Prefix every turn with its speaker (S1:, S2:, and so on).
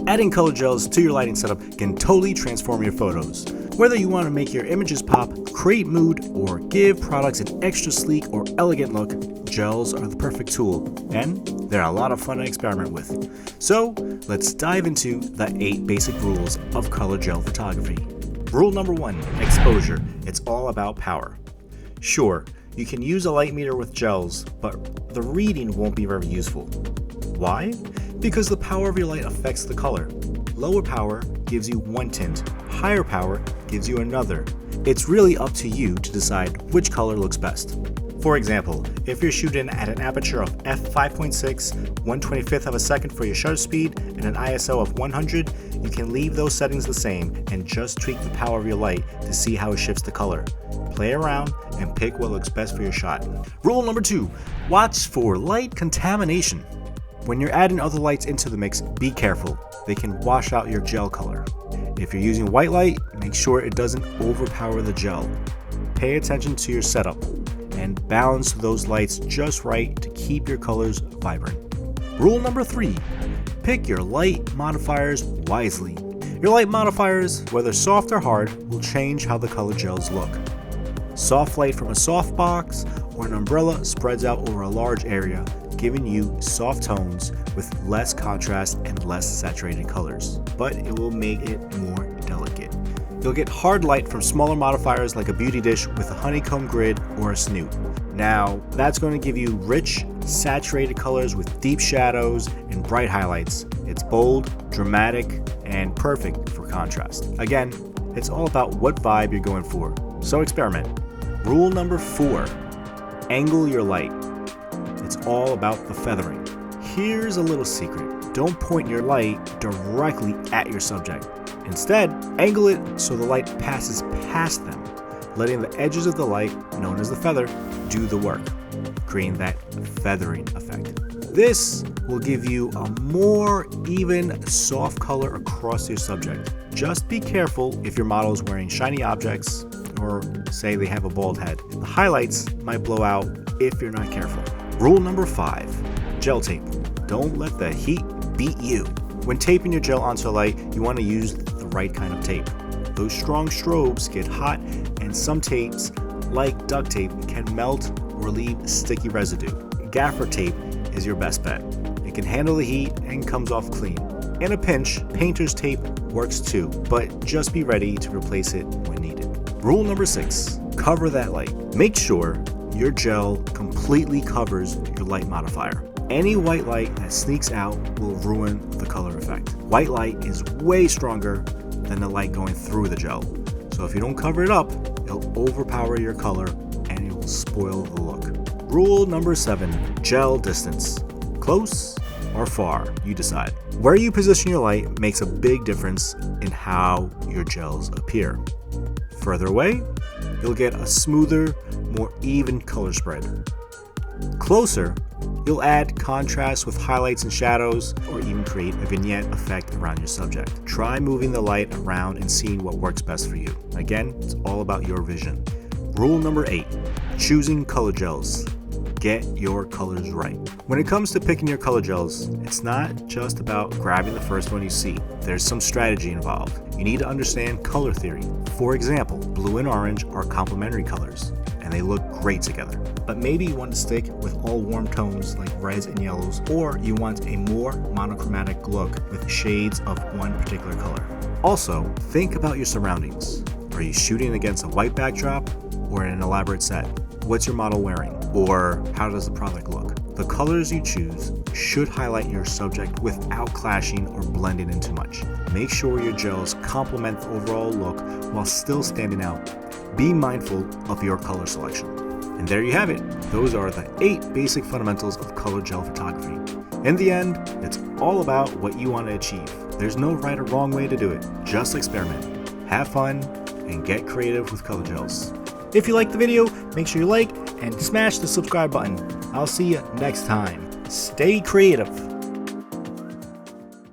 S1: Adding color gels to your lighting setup can totally transform your photos. Whether you want to make your images pop, create mood, or give products an extra sleek or elegant look, gels are the perfect tool, and they're a lot of fun to experiment with. So let's dive into the 8 basic rules of color gel photography. Rule number 1, exposure. It's all about power. Sure, you can use a light meter with gels, but the reading won't be very useful. Why? Because the power of your light affects the color. Lower power gives you one tint, higher power gives you another. It's really up to you to decide which color looks best. For example, if you're shooting at an aperture of f5.6, 1/25th of a second for your shutter speed, and an ISO of 100, you can leave those settings the same and just tweak the power of your light to see how it shifts the color. Play around and pick what looks best for your shot. Rule number 2, watch for light contamination. When you're adding other lights into the mix, be careful. They can wash out your gel color. If you're using white light, make sure it doesn't overpower the gel. Pay attention to your setup and balance those lights just right to keep your colors vibrant. Rule number 3, pick your light modifiers wisely. Your light modifiers, whether soft or hard, will change how the color gels look. Soft light from a softbox or an umbrella spreads out over a large area, giving you soft tones with less contrast and less saturated colors, but it will make it more delicate. You'll get hard light from smaller modifiers like a beauty dish with a honeycomb grid or a snoot. Now, that's going to give you rich, saturated colors with deep shadows and bright highlights. It's bold, dramatic, and perfect for contrast. Again, it's all about what vibe you're going for, so experiment. Rule number 4, angle your light. It's all about the feathering. Here's a little secret. Don't point your light directly at your subject. Instead, angle it so the light passes past them, letting the edges of the light, known as the feather, do the work, creating that feathering effect. This will give you a more even, soft color across your subject. Just be careful if your model is wearing shiny objects or say they have a bald head. The highlights might blow out if you're not careful. Rule number 5, gel tape. Don't let the heat beat you. When taping your gel onto a light, you want to use the right kind of tape. Those strong strobes get hot, and some tapes, like duct tape, can melt or leave sticky residue. Gaffer tape is your best bet. It can handle the heat and comes off clean. In a pinch, painter's tape works too, but just be ready to replace it when needed. Rule number 6, cover that light. Make sure your gel completely covers your light modifier. Any white light that sneaks out will ruin the color effect. White light is way stronger than the light going through the gel. So if you don't cover it up, it'll overpower your color and it will spoil the look. Rule number 7, gel distance. Close or far, you decide. Where you position your light makes a big difference in how your gels appear. Further away, you'll get a smoother, more even color spread. Closer, you'll add contrast with highlights and shadows, or even create a vignette effect around your subject. Try moving the light around and seeing what works best for you. Again, it's all about your vision. Rule number 8, choosing color gels. Get your colors right. When it comes to picking your color gels, it's not just about grabbing the first one you see. There's some strategy involved. You need to understand color theory. For example, blue and orange are complementary colors, and they look great together. But maybe you want to stick with all warm tones like reds and yellows, or you want a more monochromatic look with shades of one particular color. Also, think about your surroundings. Are you shooting against a white backdrop or in an elaborate set? What's your model wearing? Or how does the product look? The colors you choose should highlight your subject without clashing or blending in too much. Make sure your gels complement the overall look while still standing out. Be mindful of your color selection. And there you have it. Those are the 8 basic fundamentals of color gel photography. In the end, it's all about what you want to achieve. There's no right or wrong way to do it. Just experiment, have fun, and get creative with color gels. If you liked the video, make sure you like and smash the subscribe button. I'll see you next time. Stay creative.